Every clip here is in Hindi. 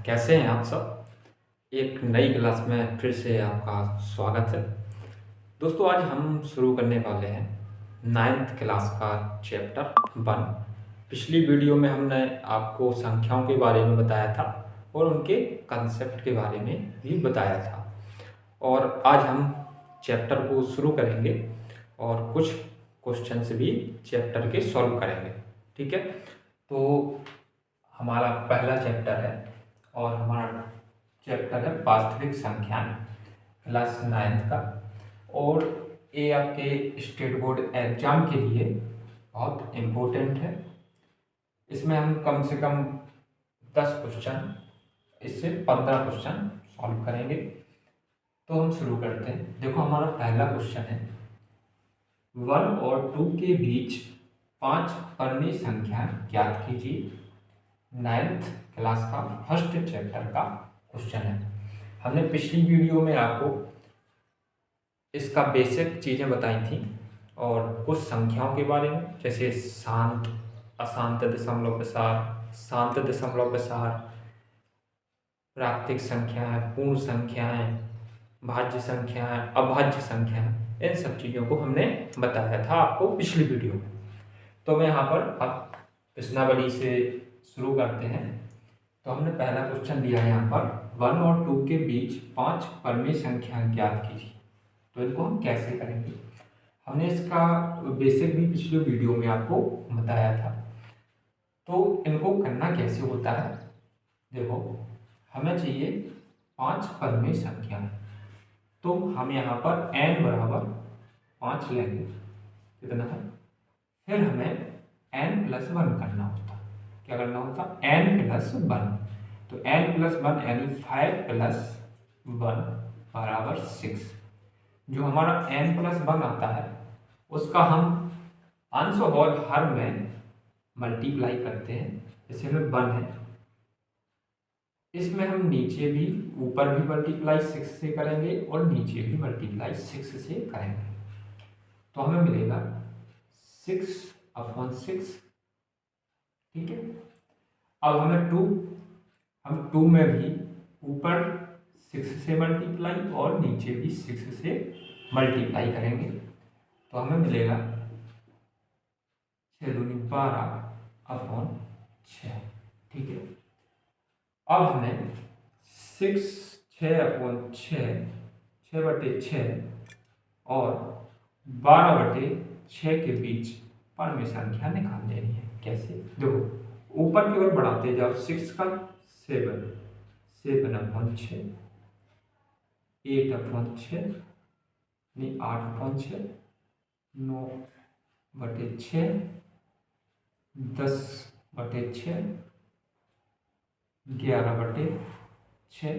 कैसे हैं आप सब? एक नई क्लास में फिर से आपका स्वागत है। दोस्तों आज हम शुरू करने वाले हैं 9th क्लास का चैप्टर 1। पिछली वीडियो में हमने आपको संख्याओं के बारे में बताया था और उनके कंसेप्ट के बारे में भी बताया था। और आज हम चैप्टर को शुरू करेंगे और कुछ क्वेश्चंस भी चैप्टर के सॉल्व करेंगे। ठीक है, तो हमारा पहला चैप्टर है और हमारा चैप्टर है वास्तविक संख्याएं, क्लास 9th का। और ये आपके स्टेट बोर्ड एग्जाम के लिए बहुत इम्पोर्टेंट है। इसमें हम कम से कम 10 क्वेश्चन, इससे 15 क्वेश्चन सॉल्व करेंगे। तो हम शुरू करते हैं। देखो हमारा पहला क्वेश्चन है 1 और 2 के बीच 5 पर्णी संख्या ज्ञात कीजिए। 9th क्लास का फर्स्ट चैप्टर का क्वेश्चन है। हमने पिछली वीडियो में आपको इसका बेसिक चीज़ें बताई थी और कुछ संख्याओं के बारे में, जैसे शांत, अशांत दशमलव प्रसार, शांत दशमलव प्रसार, प्राकृतिक संख्याएं, पूर्ण संख्याएं, भाज्य संख्याएं, अभाज्य संख्याएं, इन सब चीज़ों को हमने बताया था आपको पिछली वीडियो में। तो मैं यहाँ पर अब प्रश्नावली से शुरू करते हैं। तो हमने पहला क्वेश्चन दिया है यहाँ पर 1 और 2 के बीच 5 पर्णी संख्या ज्ञात कीजिए। तो इनको हम कैसे करेंगे, हमने इसका बेसिक भी पिछले वीडियो में आपको बताया था। तो इनको करना कैसे होता है, देखो हमें चाहिए 5 पर्णी संख्या। तो हम यहाँ पर n बराबर 5 लेंगे, कितना है, फिर हमें n+1 करना होता। क्या करना होता, n+1। तो n+1 यानी 5+1 बराबर 6। जो हमारा n+1 आता है उसका हम अंश और हर में मल्टीप्लाई करते हैं। जैसे में 1 है, इसमें हम नीचे भी, ऊपर भी मल्टीप्लाई 6 से करेंगे और नीचे भी मल्टीप्लाई 6 से करेंगे। तो हमें मिलेगा 6/6। ठीक है, अब हमें 2, हम 2 में भी ऊपर 6 से मल्टीप्लाई और नीचे भी 6 से मल्टीप्लाई करेंगे। तो हमें मिलेगा 6×12/6। ठीक है, अब हमें 6/6 6/6 और 12/6 के बीच पर्णी संख्या निकाल देनी है। कैसे, देखो ऊपर की ओर बढ़ाते जाओ, 6 का 7, 7/6, 8/6 नहीं 8/6, 9/6, 10/6, 11/6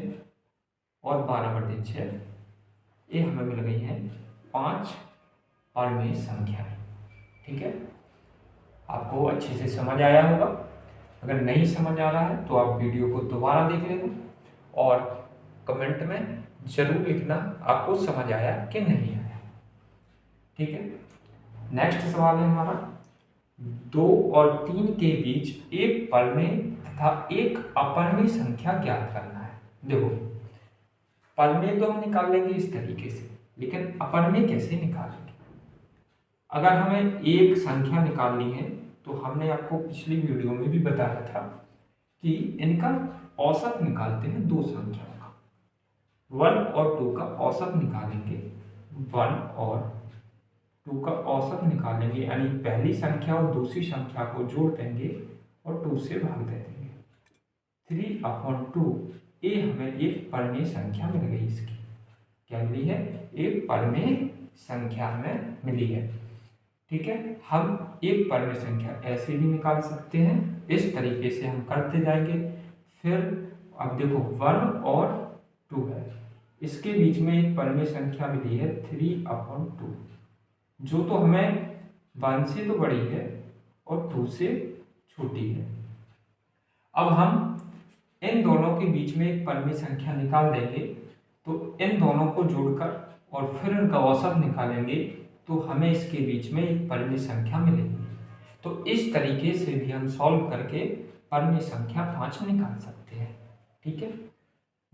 और 12/6। ये हमें मिल गई है 5 पर्णी संख्या। ठीक है, आपको अच्छे से समझ आया होगा। अगर नहीं समझ आ रहा है तो आप वीडियो को दोबारा देख लेना और कमेंट में जरूर लिखना आपको समझ आया कि नहीं आया। ठीक है, नेक्स्ट सवाल है हमारा 2 और 3 के बीच एक पर्णी तथा एक अपर्णी संख्या ज्ञात करना है। देखो पर्णी तो हम निकाल लेंगे इस तरीके से, लेकिन अपर्णी कैसे निकालेंगे। अगर हमें एक संख्या निकालनी है तो हमने आपको पिछली वीडियो में भी बताया था कि इनका औसत निकालते हैं दो संख्याओं का। 1 और 2 का औसत निकालेंगे, 1 और 2 का औसत निकालेंगे, यानी पहली संख्या और दूसरी संख्या को जोड़ देंगे और 2 से भाग दे देंगे। 3/2 ये हमें एक पर्णी संख्या मिल गई। इसकी क्या मिली है, एक पर्णी संख्या हमें मिली है। ठीक है, हम एक पर्णी संख्या ऐसे भी निकाल सकते हैं, इस तरीके से हम करते जाएंगे। फिर अब देखो 1 और 2 है, इसके बीच में एक पर्णी संख्या मिली है 3/2, जो तो हमें 1 से तो बड़ी है और 2 से छोटी है। अब हम इन दोनों के बीच में एक पर्णी संख्या निकाल देंगे, तो इन दोनों को जोड़कर और फिर इनका औसत निकालेंगे तो हमें इसके बीच में एक पर्णी संख्या मिलेगी। तो इस तरीके से भी हम सॉल्व करके पर्णी संख्या 5 निकाल सकते हैं। ठीक है।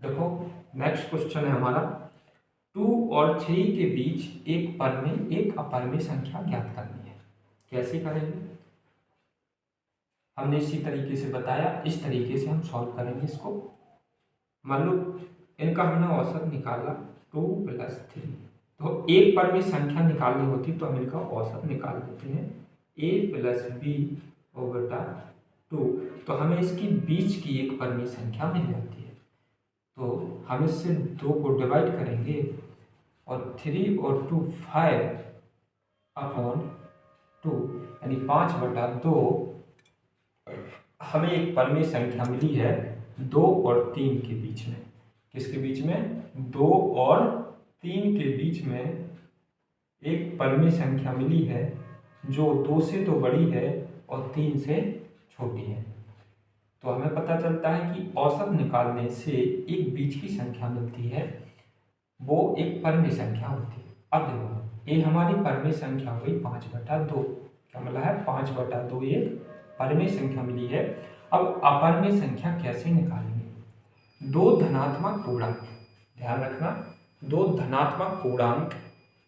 देखो नेक्स्ट क्वेश्चन है हमारा, 2 और 3 के बीच एक अपरिमेय संख्या ज्ञात करनी है। कैसे करेंगे? हमने इसी तरीके से बताया, इस तरीके से हम सॉल्व करेंगे इसको। मान लो इनका हमने औसत निकाला 2 + 3, तो एक परिमेय संख्या निकालनी होती तो हम इनका औसत निकाल देते हैं a + b/2, तो हमें इसकी बीच की एक परिमेय संख्या मिल जाती है। तो हम इससे 2 को डिवाइड करेंगे और 3 और 2 5/2 यानी 5/2 हमें एक परिमेय संख्या मिली है 2 और 3 के बीच में। किसके बीच में? 2 और 3 के बीच में एक परिमेय संख्या मिली है जो 2 से तो बड़ी है और 3 से छोटी है। तो हमें पता चलता है कि औसत निकालने से एक बीच की संख्या मिलती है, वो एक परिमेय संख्या होती है। अब देखो ये हमारी परिमेय संख्या हुई 5/2, क्या मिला है? 5/2 एक परिमेय संख्या मिली है। अब अपरिमेय संख्या कैसे निकालेंगे? 2 धनात्मक पूर्णांक, ध्यान रखना, 2 धनात्मक पूर्णांक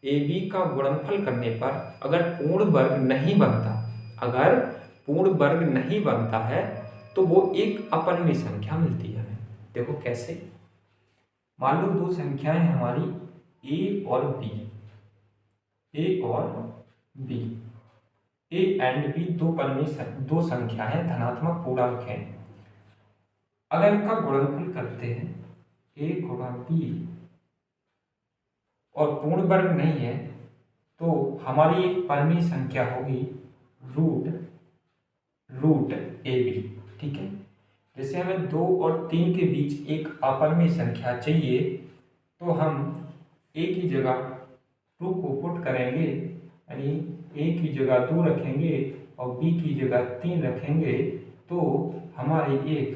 ए बी का गुणनफल करने पर अगर पूर्ण वर्ग नहीं बनता, अगर पूर्ण वर्ग नहीं बनता है तो वो एक अपरिमेय संख्या मिलती है हमें। देखो कैसे? मान लो 2 संख्याएं हैं हमारी ए और बी, ए और बी, ए एंड बी दो संख्या है, धनात्मक पूर्णांक है। अगर इनका गुणनफल करते हैं a गुणा b और पूर्ण वर्ग नहीं है तो हमारी एक परिमेय संख्या होगी रूट ए बी। ठीक है। जैसे हमें 2 और 3 के बीच एक अपरिमेय संख्या चाहिए तो हम a की जगह 2 को पुट करेंगे, यानी a की जगह 2 रखेंगे और b की जगह 3 रखेंगे, तो हमारी एक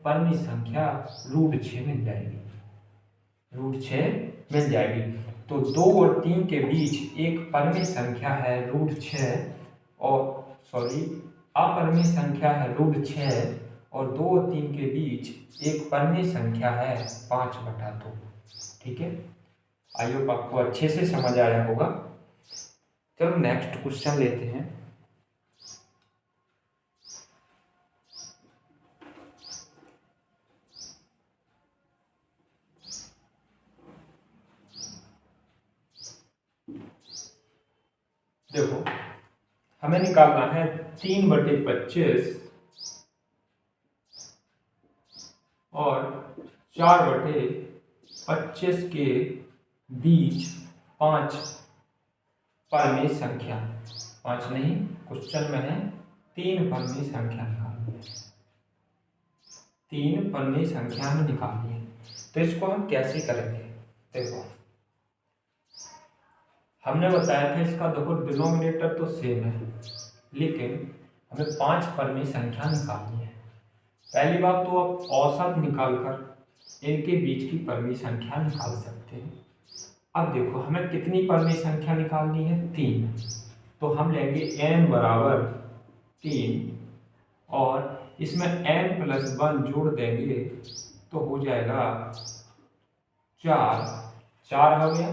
परिमेय संख्या √6 मिल जाएगी, √6 मिल जाएगी। तो 2 और 3 के बीच एक परिमेय संख्या है √6 और अपरिमेय संख्या है √6 और 2 और 3 के बीच एक परिमेय संख्या है 5/2। ठीक है। आई होप आपको अच्छे से समझ आया होगा। चलो नेक्स्ट क्वेश्चन लेते हैं। देखो हमें निकालना है 3/25 और 4/25 के बीच 5 परिमेय संख्या, 5 नहीं, क्वेश्चन में है 3 परिमेय संख्या निकालनी है, 3 परिमेय संख्या में निकालनी है। तो इसको हम कैसे करेंगे? देखो हमने बताया था इसका, देखो डिनोमिनेटर तो सेम है लेकिन हमें 5 परिमेय संख्या निकालनी है। पहली बात तो आप औसत निकालकर इनके बीच की परिमेय संख्या निकाल सकते हैं। अब देखो हमें कितनी परिमेय संख्या निकालनी है? 3। तो हम लेंगे n बराबर 3 और इसमें n+1 जोड़ देंगे तो हो जाएगा 4, 4 हो गया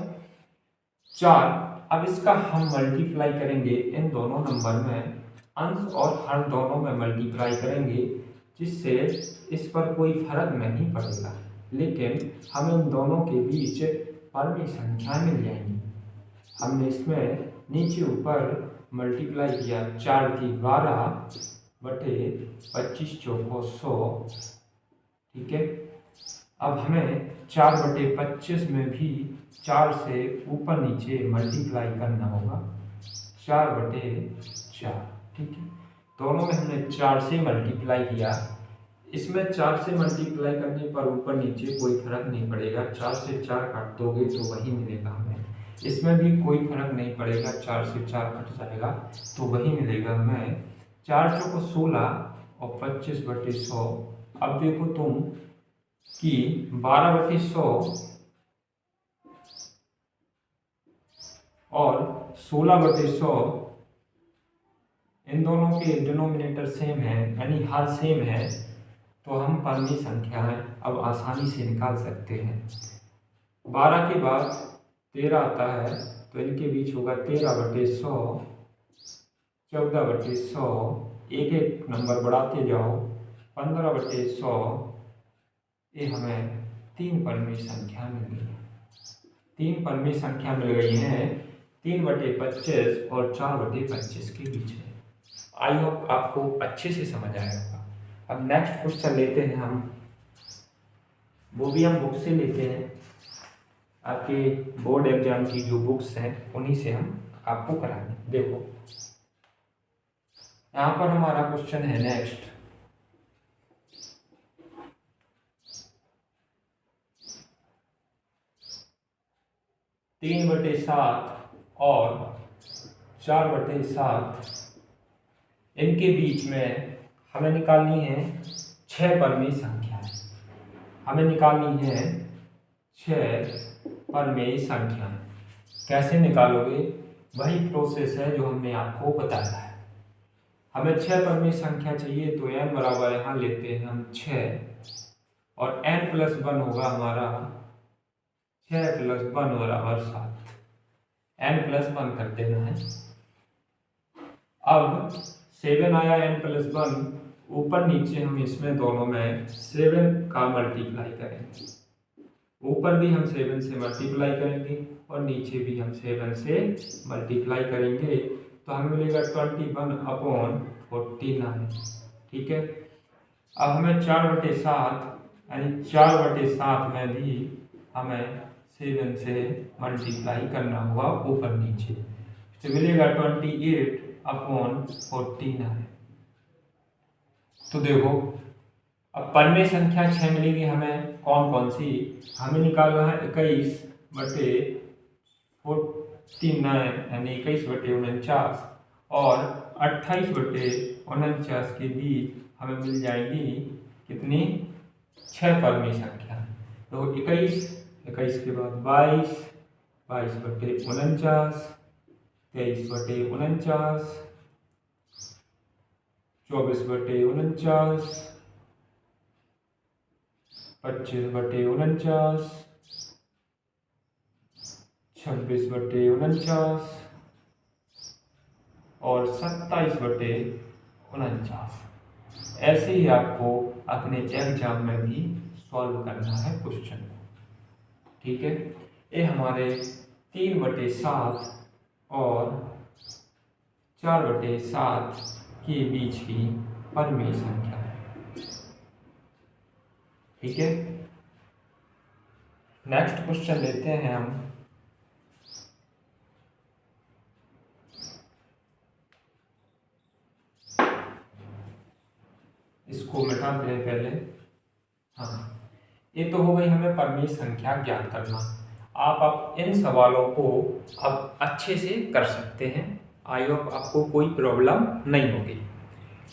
4। अब इसका हम मल्टीप्लाई करेंगे इन दोनों नंबर में, अंश और हर दोनों में मल्टीप्लाई करेंगे, जिससे इस पर कोई फर्क नहीं पड़ेगा, लेकिन हम इन दोनों के बीच परिमेय संख्या मिल जाएंगी। हमने इसमें नीचे ऊपर मल्टीप्लाई किया, 4 की 12/25 चौको 100। ठीक है। अब हमें 4/25 में भी 4 से ऊपर नीचे मल्टीप्लाई करना होगा, 4/4। ठीक है। दोनों में हमने 4 से मल्टीप्लाई किया, इसमें 4 से मल्टीप्लाई करने पर ऊपर नीचे कोई फर्क नहीं पड़ेगा, 4 से 4 काट दोगे तो वही मिलेगा हमें। इसमें भी कोई फर्क नहीं पड़ेगा, 4 से 4 कट जाएगा तो वही मिलेगा हमें। 4 चौको 16 और 25/100। अब देखो तुम कि 12/100 और 16/100 इन दोनों के डिनोमिनेटर सेम है, यानी हर सेम है, तो हम परमी संख्याएं अब आसानी से निकाल सकते हैं। 12 के बाद 13 आता है तो इनके बीच होगा 13/100, 14/100, एक एक नंबर बढ़ाते जाओ, 15/100। ये हमें 3 परमी संख्या मिल गई है। 3 परमी संख्या मिल गई हैं 3/25 और 4/25 के बीच में। आई होप आपको अच्छे से समझ आया होगा। अब नेक्स्ट क्वेश्चन लेते हैं हम, वो भी हम बुक से लेते हैं। आपके बोर्ड एग्जाम की जो बुक्स हैं उन्हीं से हम आपको कराएंगे। देखो यहाँ पर हमारा क्वेश्चन है नेक्स्ट, 3/7 और 4/7 इनके बीच में हमें निकालनी है 6 परमेय संख्याएं। हमें निकालनी है 6 परमेय संख्याएं। कैसे निकालोगे? वही प्रोसेस है जो हमने आपको बताया है। हमें 6 परमेय संख्या चाहिए तो n बराबर यहाँ लेते हैं हम 6 और n+1 होगा हमारा 6+1 बराबर 7। n+1 कर देना है। अब 7 आया n+1, ऊपर नीचे हम इसमें दोनों में 7 का मल्टीप्लाई करेंगे। ऊपर भी हम 7 से मल्टीप्लाई करेंगे और नीचे भी हम 7 से मल्टीप्लाई करेंगे तो हमें मिलेगा 21/49। ठीक है। अब हमें 4/7 यानी 4/7 में भी हमें 7 से मल्टीप्लाई करना होगा ऊपर नीचे, तो मिलेगा 28/49। तो देखो अब परमेय संख्या 6 मिलेगी हमें, कौन कौन सी हमें निकालना है? 21/49 यानी 21/49 और 28/49 के बीच हमें मिल जाएगी कितनी? 6 परमेय संख्या। तो 21 के बाद 22, 22/49, 23/49, 24/49, 25/49, 26/49 और 27/49। ऐसे ही आपको अपने एग्जाम में भी सॉल्व करना है क्वेश्चन को। ठीक है। ये हमारे 3/7 और 4/7 के बीच की परमेय संख्या है। ठीक है। नेक्स्ट क्वेश्चन लेते हैं हम, इसको मिटाते हैं पहले। हाँ, ये तो हो गई हमें परमेय संख्या ज्ञात करना। आप अब इन सवालों को अब अच्छे से कर सकते हैं। आई होप आपको कोई प्रॉब्लम नहीं होगी।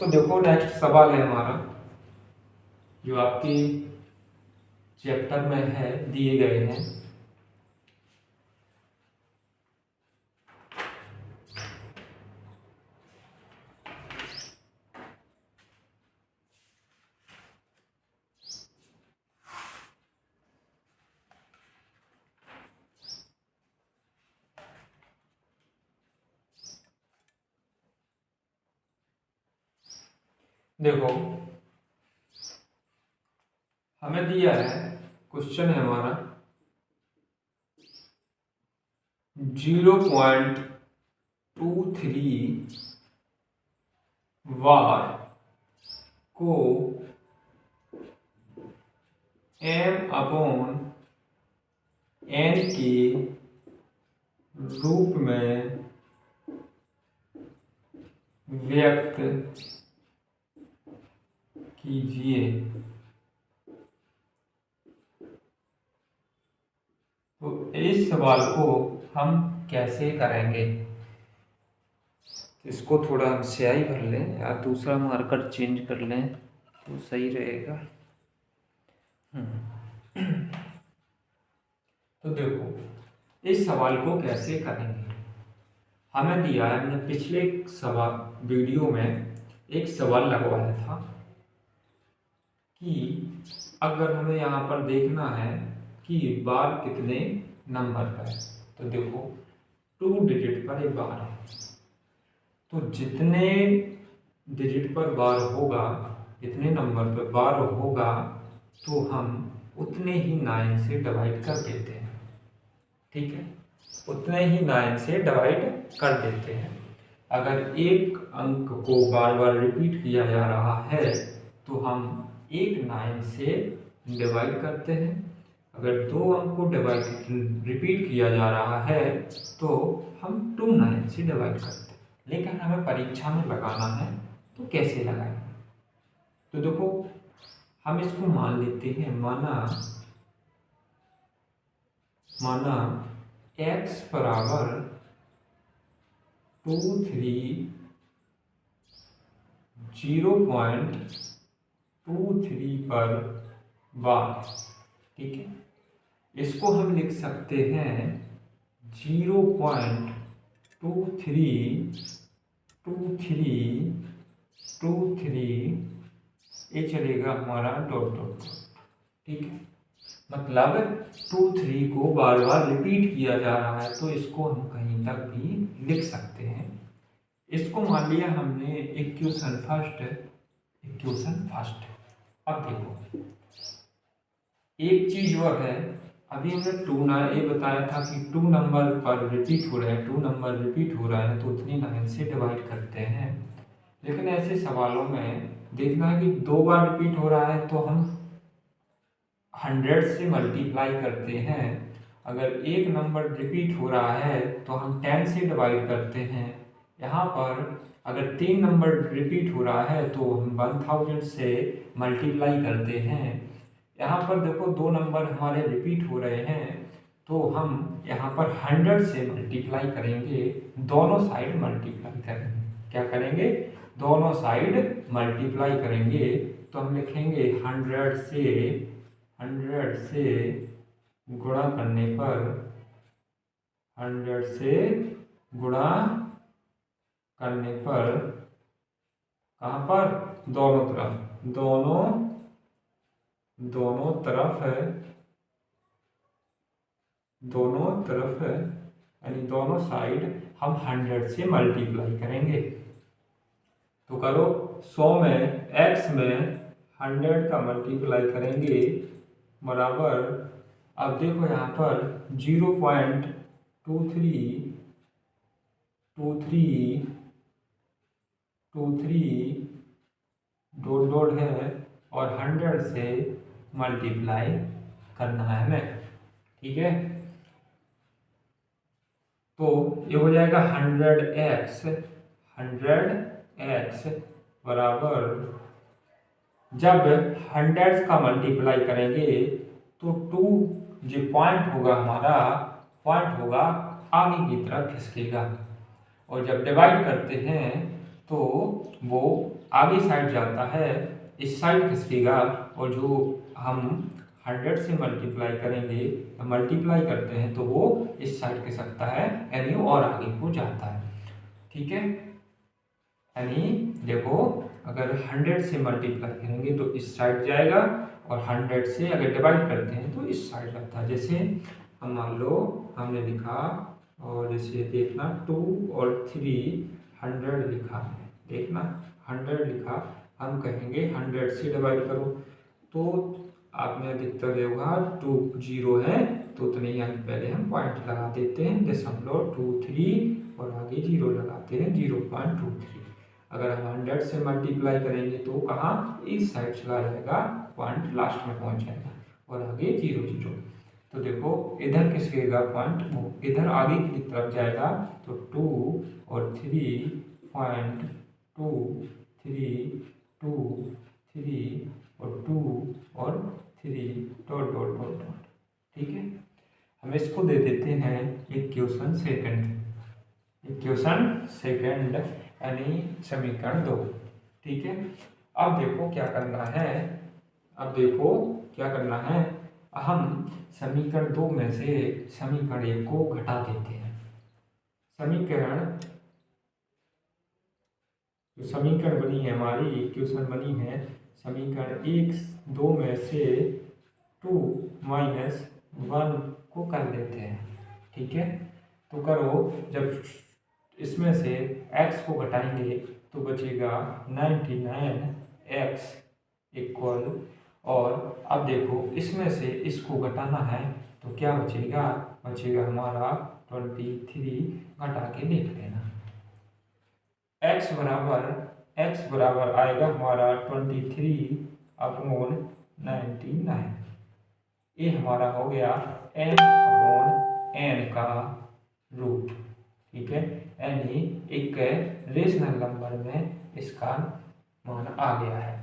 तो देखो नेक्स्ट सवाल है हमारा जो आपके चैप्टर में है, दिए गए हैं। देखो हमें दिया है, क्वेश्चन है हमारा 0.23 वार को m/n के रूप में व्यक्त कीजिए। तो इस सवाल को हम कैसे करेंगे? इसको थोड़ा हम स्याही भर लें या दूसरा मार्कर चेंज कर लें तो सही रहेगा। तो देखो इस सवाल को कैसे करेंगे। हमें दिया है, हमने पिछले सवाल वीडियो में एक सवाल लगवाया था कि अगर हमें यहाँ पर देखना है कि बार कितने नंबर पर है, तो देखो 2 डिजिट पर एक बार है, तो जितने डिजिट पर बार होगा, जितने नंबर पर बार होगा, तो हम उतने ही 9 से डिवाइड कर देते हैं। ठीक है, उतने ही 9 से डिवाइड कर देते हैं। अगर एक अंक को बार बार रिपीट किया जा रहा है तो हम एक 9 से डिवाइड करते हैं। अगर दो अंक को रिपीट किया जा रहा है तो हम 2 9 से डिवाइड करते हैं। लेकिन हमें परीक्षा में लगाना है तो कैसे लगाएंगे? तो देखो, हम इसको मान लेते हैं, माना x बराबर 2 3 0.23 पर बार। ठीक है, इसको हम लिख सकते हैं 0.2323, ये चलेगा हमारा डॉट डॉट। ठीक है, मतलब 2 3 को बार बार रिपीट किया जा रहा है, तो इसको हम कहीं तक भी लिख सकते हैं। इसको मान लिया हमने इक्वेशन फर्स्ट। अब देखो, एक चीज और है, अभी हमने 2 ना ये बताया था कि 2 नंबर पर रिपीट हो रहे हैं, 2 नंबर रिपीट हो रहा है तो उतनी 9 से डिवाइड करते हैं। लेकिन ऐसे सवालों में देखना है कि 2 बार रिपीट हो रहा है तो हम 100 से मल्टीप्लाई करते हैं। अगर एक नंबर रिपीट हो रहा है तो हम 10 से डिवाइड करते हैं। यहाँ पर अगर 3 नंबर रिपीट हो रहा है तो हम 1000 से मल्टीप्लाई करते हैं। यहाँ पर देखो 2 नंबर हमारे रिपीट हो रहे हैं तो हम यहाँ पर 100 से मल्टीप्लाई करेंगे, दोनों साइड मल्टीप्लाई करेंगे। क्या करेंगे? दोनों साइड मल्टीप्लाई करेंगे। तो हम लिखेंगे 100 से गुणा करने पर, 100 से गुणा करने पर कहाँ पर? दोनों तरफ, दोनों तरफ है, यानी दोनों साइड हम 100 से मल्टीप्लाई करेंगे। तो करो, 100 में x में 100 का मल्टीप्लाई करेंगे बराबर, अब देखो यहाँ पर 0.2323 डॉट डॉट है और 100 से मल्टीप्लाई करना है हमें। ठीक है, तो ये हो जाएगा 100x बराबर, जब 100 का मल्टीप्लाई करेंगे तो 2 जो पॉइंट होगा हमारा, पॉइंट होगा आगे की तरफ खिसकेगा, और जब डिवाइड करते हैं तो वो आगे साइड जाता है, इस साइड खिसकेगा, और जो हम 100 से मल्टीप्लाई करते हैं तो वो इस साइड खिसकता है, यानी और आगे को जाता है। ठीक है, यानी देखो, अगर 100 से मल्टीप्लाई करेंगे तो इस साइड जाएगा, और 100 से अगर डिवाइड करते हैं तो इस साइड जाता है। जैसे हम मान लो हमने लिखा, और जैसे देखना 2 और 3 100 लिखा है, देखना 100 लिखा, हम कहेंगे 100 से डिवाइड करो, तो आपने अधिकतर होगा 2 0 है तो उतने ही अंक पहले हम पॉइंट लगा देते हैं, दशमलव 23 और आगे 0 लगाते हैं 0.23। अगर हम 100 से मल्टीप्लाई करेंगे तो कहाँ? इस साइड चला जाएगा, पॉइंट लास्ट में पहुंच जाएगा, और आगे 0 0। तो देखो इधर खिसकेगा पॉइंट, वो इधर आगे की तरफ जाएगा, तो 2 और 3 और 2 और 3 डॉट डॉट डॉट डॉट। ठीक है, हम इसको दे देते हैं इक्वेशन सेकंड, यानी समीकरण 2। ठीक है, अब देखो क्या करना है, हम समीकरण 2 में से समीकरण 1 को घटा देते हैं। समीकरण बनी है हमारी, इक्वेशन बनी है समीकरण 1 2 में से 2 माइनस 1 को कर लेते हैं। ठीक है, तो करो, जब इसमें से x को घटाएंगे तो बचेगा 99x इक्वल, और अब देखो इसमें से इसको घटाना है तो क्या बचेगा, बचेगा हमारा 23, घटा के देख लेना। x बराबर आएगा हमारा 23/99। ये हमारा हो गया m/n का रूट। ठीक है, यानी एक रेशनल नंबर में इसका मान आ गया है,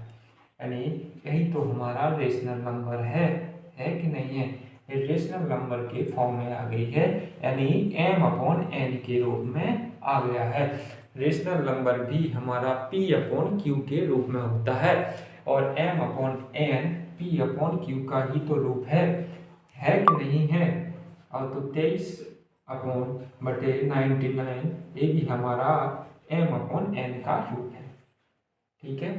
यानी यही तो हमारा रेशनल नंबर है कि नहीं है। ये रेशनल नंबर के फॉर्म में आ गई है, यानी m/n के रूप में आ गया है। रेशनल नंबर भी हमारा p/q के रूप में होता है, और m/n p/q का ही तो रूप है कि नहीं है। और तो 23/99 ये भी हमारा m/n का रूप है। ठीक है,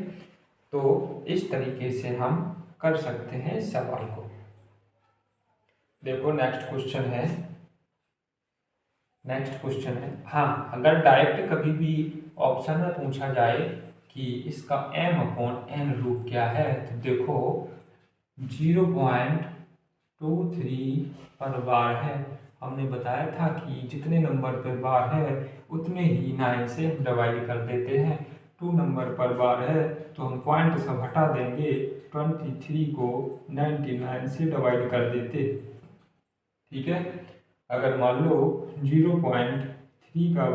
तो इस तरीके से हम कर सकते हैं इस सवाल को। देखो नेक्स्ट क्वेश्चन है, हाँ, अगर डायरेक्ट कभी भी ऑप्शन में पूछा जाए कि इसका m/n रूट क्या है, तो देखो 0.23 पर बार है। हमने बताया था कि जितने नंबर पर बार है उतने ही 9 से डिवाइड कर देते हैं। 2 नंबर पर बार है तो हम पॉइंट सब हटा देंगे, 23 को 99 से डिवाइड कर देते। ठीक है, अगर मान लो 0.3 का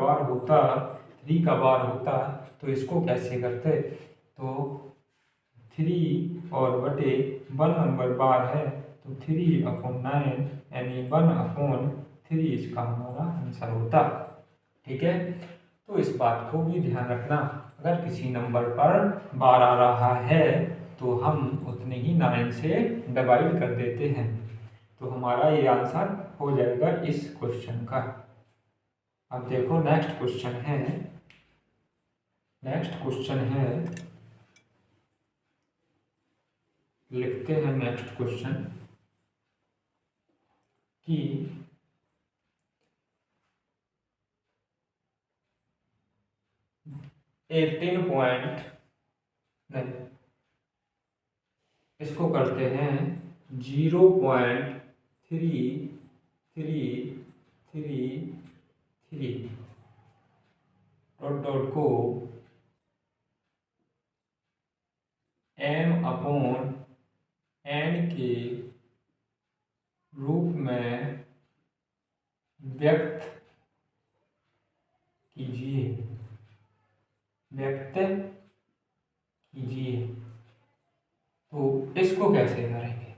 बार होता तो इसको कैसे करते, तो 3 और बटे 1 नंबर बार है तो 3/9 यानी 1/3 इसका हमारा आंसर होता। ठीक है, तो इस बात को भी ध्यान रखना, अगर किसी नंबर पर बार आ रहा है तो हम उतने ही 9 से डिवाइड कर देते हैं, तो हमारा ये आंसर हो जाएगा इस क्वेश्चन का। अब देखो नेक्स्ट क्वेश्चन है, लिखते हैं नेक्स्ट क्वेश्चन कि 18 पॉइंट नहीं, इसको करते हैं 0.3333 डॉट को m/n के रूप में व्यक्त कीजिए। तो इसको कैसे करेंगे,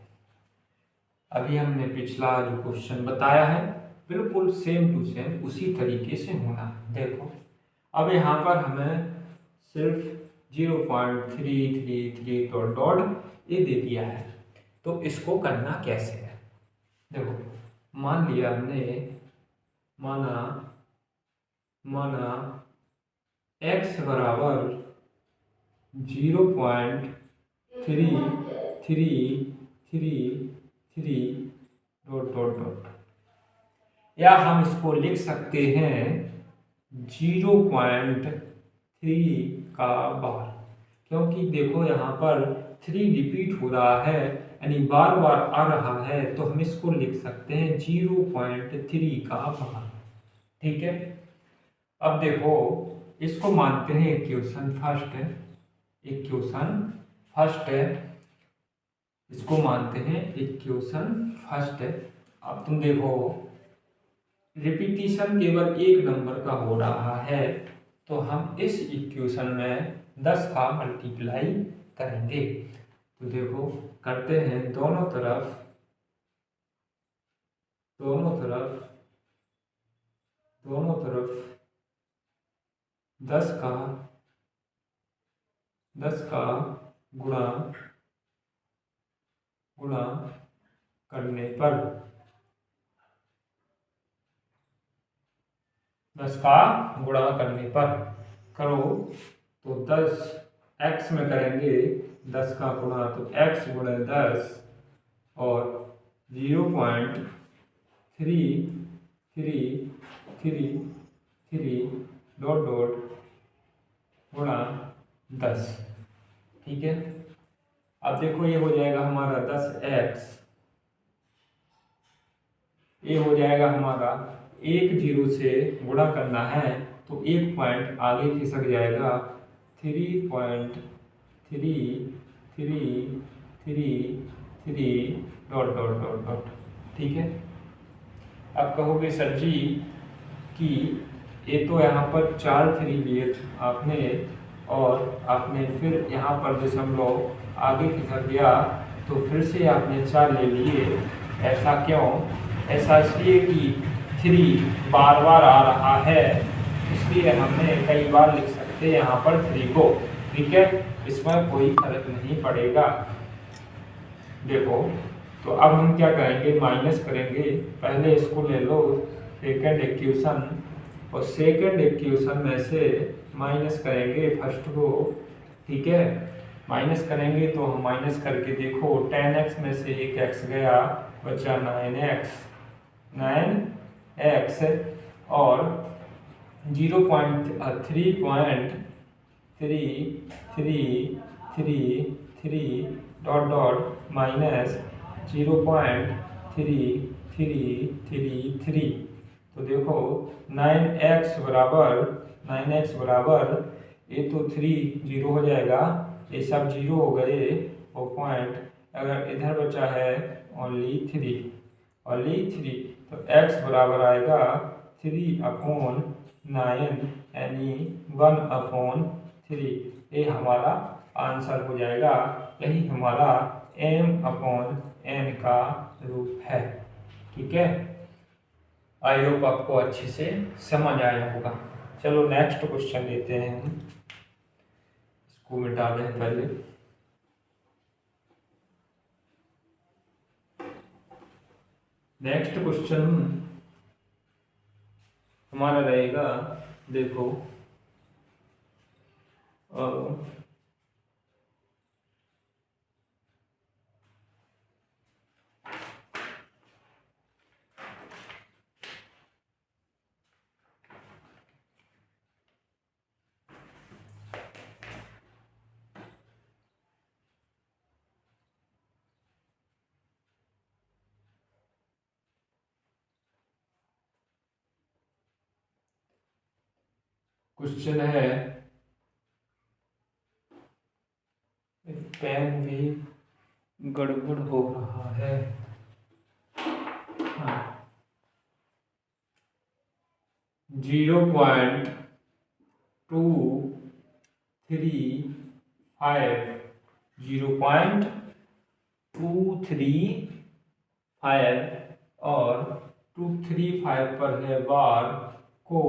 अभी हमने पिछला जो क्वेश्चन बताया है बिल्कुल सेम टू सेम उसी तरीके से होना है। देखो अब यहाँ पर हमें सिर्फ 0.333 डॉट ये दे दिया है, तो इसको करना कैसे है। देखो मान लिया हमने, माना x बराबर 0.3333 डॉट, या हम इसको लिख सकते हैं 0.3 का बार, क्योंकि देखो यहाँ पर 3 रिपीट हो रहा है यानी बार बार आ रहा है, तो हम इसको लिख सकते हैं 0.3 का बार। ठीक है, अब देखो इसको मानते हैं इक्वेशन फर्स्ट, इसको मानते हैं इक्वेशन फर्स्ट। अब तुम देखो रिपीटिशन केवल एक नंबर का हो रहा है, तो हम इस इक्वेशन में 10 का मल्टीप्लाई करेंगे। तो देखो करते हैं दोनों तरफ 10 का गुणा करने पर 10 का गुणा करने पर करो तो 10 x में करेंगे 10 का गुणा, तो x गुणे 10 और 0.3333 डॉट डॉट गुणा 10। ठीक है, अब देखो ये हो जाएगा हमारा 10x, ये हो जाएगा हमारा 1 से गुणा करना है तो 1 पॉइंट आगे खिसक जाएगा, 3.3333 डॉट डॉट डॉट डॉट। ठीक है, अब कहोगे सर जी कि ये तो यहाँ पर 4 3 लिए आपने और आपने फिर यहाँ पर दशमलव आगे खिसक गया तो फिर से आपने 4 ले लिए, ऐसा क्यों? ऐसा इसलिए कि 3 बार बार आ रहा है, इसलिए हमने कई बार लिख सकते हैं यहाँ पर 3 को। ठीक है, इसमें कोई फर्क नहीं पड़ेगा। देखो, तो अब हम क्या करेंगे, माइनस करेंगे। पहले इसको ले लो सेकेंड इक्वेशन, और सेकेंड इक्वेशन में से माइनस करेंगे फर्स्ट को। ठीक है, माइनस करेंगे तो हम माइनस करके देखो 10x में से एक x गया, बचा 9x और 0.3333 डॉट डॉट माइनस 0.3333। तो देखो 9x बराबर ये तो 3 0 हो जाएगा, ये सब 0 हो गए, वो पॉइंट अगर इधर बचा है ओनली 3, तो x बराबर आएगा 3/9 यानी 1/3। ये हमारा आंसर हो जाएगा, यही हमारा m/n का रूप है। ठीक है, आई होप आपको अच्छे से समझ आया होगा। चलो नेक्स्ट क्वेश्चन लेते हैं हम, इसको मिटा दें पहले। नेक्स्ट क्वेश्चन हमारा रहेगा, देखो क्वेश्चन है, पेन भी गड़बड़ हो रहा है। 0.235 और 235 पर है बार को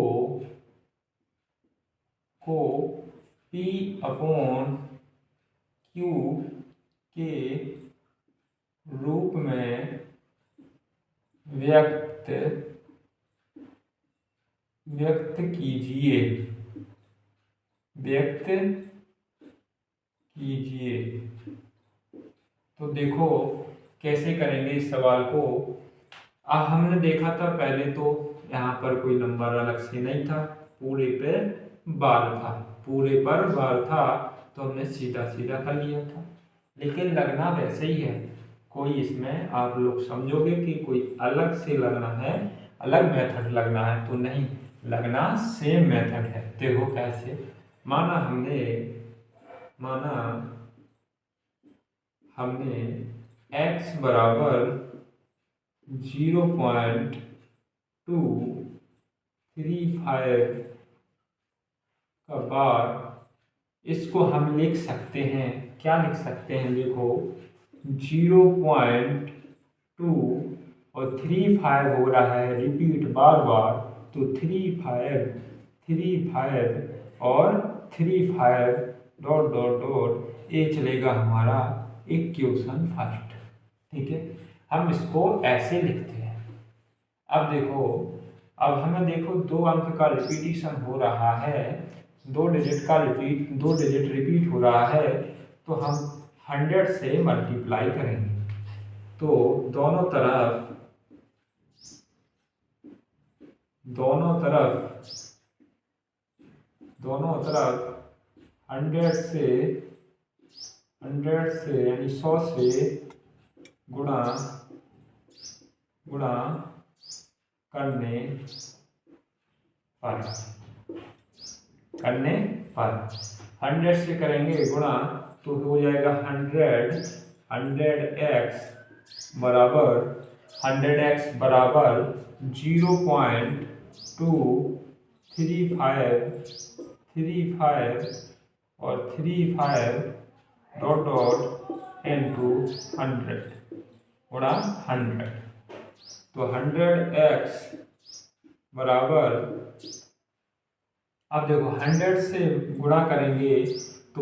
P/Q के रूप में व्यक्त कीजिए। तो देखो कैसे करेंगे इस सवाल को। हमने देखा था पहले तो यहाँ पर कोई नंबर अलग से नहीं था, पूरे पे बार था, तो हमने सीधा सीधा कर लिया था। लेकिन लगना वैसे ही है, कोई इसमें आप लोग समझोगे कि कोई अलग से लगना है, अलग मेथड लगना है, तो नहीं, लगना सेम मेथड है। देखो कैसे, माना हमने x बराबर 0.235 का बार, इसको हम लिख सकते हैं, क्या लिख सकते हैं, देखो 0.2 और 35 हो रहा है रिपीट बार बार, तो 35 और 35 डॉट डॉट डॉट, ये चलेगा हमारा इक्वेशन फर्स्ट। ठीक है, हम इसको ऐसे लिखते हैं। अब देखो, अब हमें देखो 2 अंक का रिपीटिशन हो रहा है, 2 डिजिट रिपीट हो रहा है, तो हम 100 से मल्टीप्लाई करेंगे तो दोनों तरफ 100 से यानी 100 से गुणा करने पर 100 से करेंगे गुणा तो हो जाएगा 100x बराबर 0.235 और 35 डॉट इनटू 100 गुणा 100। तो 100x बराबर, अब देखो 100 से गुणा करेंगे तो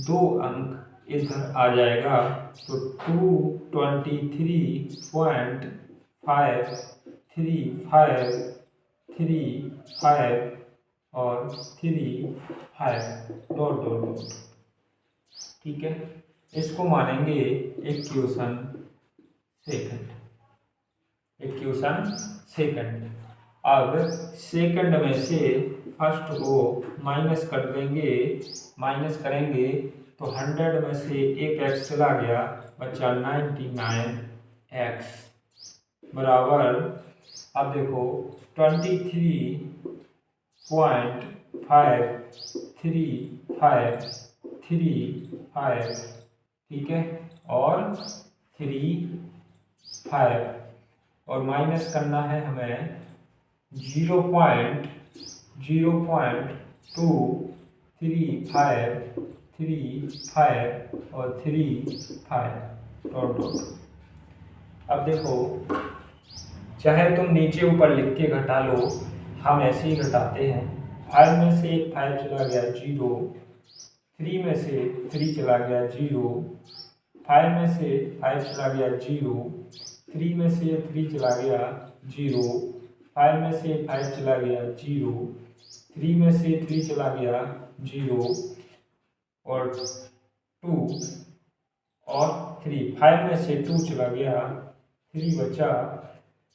2 अंक इधर आ जाएगा तो 223.535 और 35 डॉट। ठीक है, इसको मानेंगे इक्वेशन सेकंड। अब सेकंड में से फर्स्ट को माइनस कर देंगे, माइनस करेंगे तो 100 में से एक x चला गया, बचा 99x बराबर, अब देखो 23.535, ठीक है, और 35 और माइनस करना है हमें 0.235 और 35 डॉट। अब देखो चाहे तुम नीचे ऊपर लिख के घटा लो, हम ऐसे ही घटाते हैं। 5 में से 5 चला गया 0, 3 में से 3 चला गया 0, 5 में से 5 चला गया 0, 3 में से 3 चला गया 0, 5 में से 5 चला गया 0, 3 में से 3 चला गया 0 और 2 और 3, 5 में से 2 चला गया 3 बचा,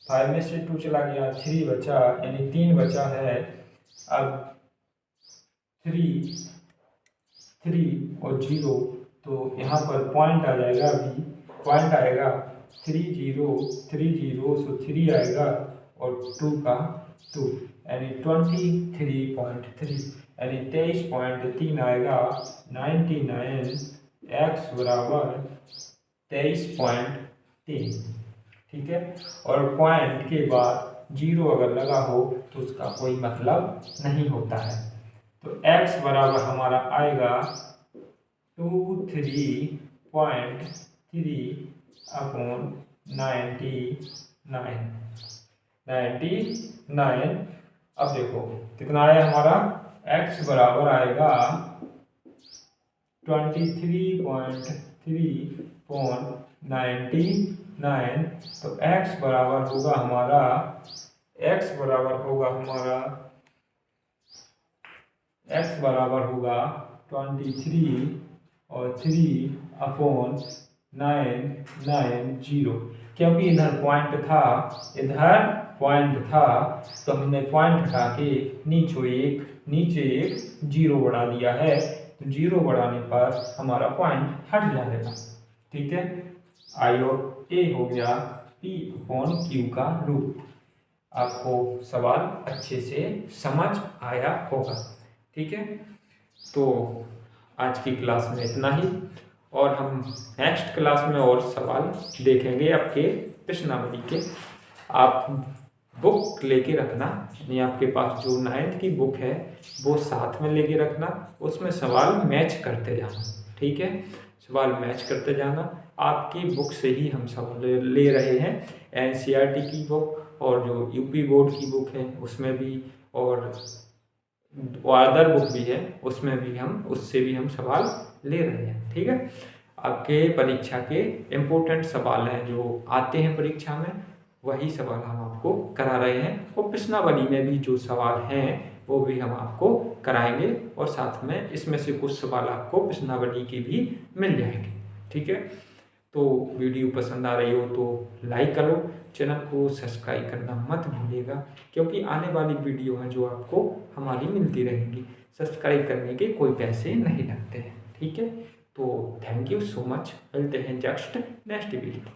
5 में से 2 चला गया 3 बचा, यानी 3 बचा है। अब 3 और 0 तो यहाँ पर पॉइंट आ जाएगा, अभी पॉइंट आएगा 30 सो 3 आएगा और 2 का 2 यानी 23.3 यानी 23.3 आएगा। 99x बराबर 23.3, ठीक है। और पॉइंट के बाद 0 अगर लगा हो तो उसका कोई मतलब नहीं होता है। तो x बराबर हमारा आएगा 203.3/99। अब देखो कितना आया हमारा, x बराबर आएगा 23.3/99। तो x बराबर होगा हमारा 23 और 3/990, क्योंकि इधर पॉइंट था तो हमने पॉइंट हटा के नीचे एक 0 बढ़ा दिया है। तो 0 बढ़ाने पर हमारा पॉइंट हट जाएगा, ठीक है। I और A हो गया P/Q का रूप। आपको सवाल अच्छे से समझ आया होगा, ठीक है। तो आज की क्लास में इतना ही, और हम नेक्स्ट क्लास में और सवाल देखेंगे आपके प्रश्नावली के। आप बुक लेके रखना, यानी आपके पास जो 9th की बुक है वो साथ में लेके रखना, उसमें सवाल मैच करते जाना, ठीक है। सवाल मैच करते जाना। आपकी बुक से ही हम सवाल ले रहे हैं, NCERT की बुक और जो UP बोर्ड की बुक है उसमें भी, और अदर बुक भी है उसमें भी उससे भी हम सवाल ले रहे हैं, ठीक है। आपके परीक्षा के इम्पोर्टेंट सवाल हैं जो आते हैं परीक्षा में, वही सवाल हम आपको करा रहे हैं। और प्रश्नावली में भी जो सवाल हैं वो भी हम आपको कराएंगे, और साथ में इसमें से कुछ सवाल आपको प्रश्नावली की भी मिल जाएंगे। ठीक है, तो वीडियो पसंद आ रही हो तो लाइक करो, चैनल को सब्सक्राइब करना मत भूलिएगा, क्योंकि आने वाली वीडियो है जो आपको हमारी मिलती रहेंगी। सब्सक्राइब करने के कोई पैसे नहीं लगते हैं। ठीक है, तो थैंक यू सो मच, मिलते हैं नेक्स्ट वीडियो।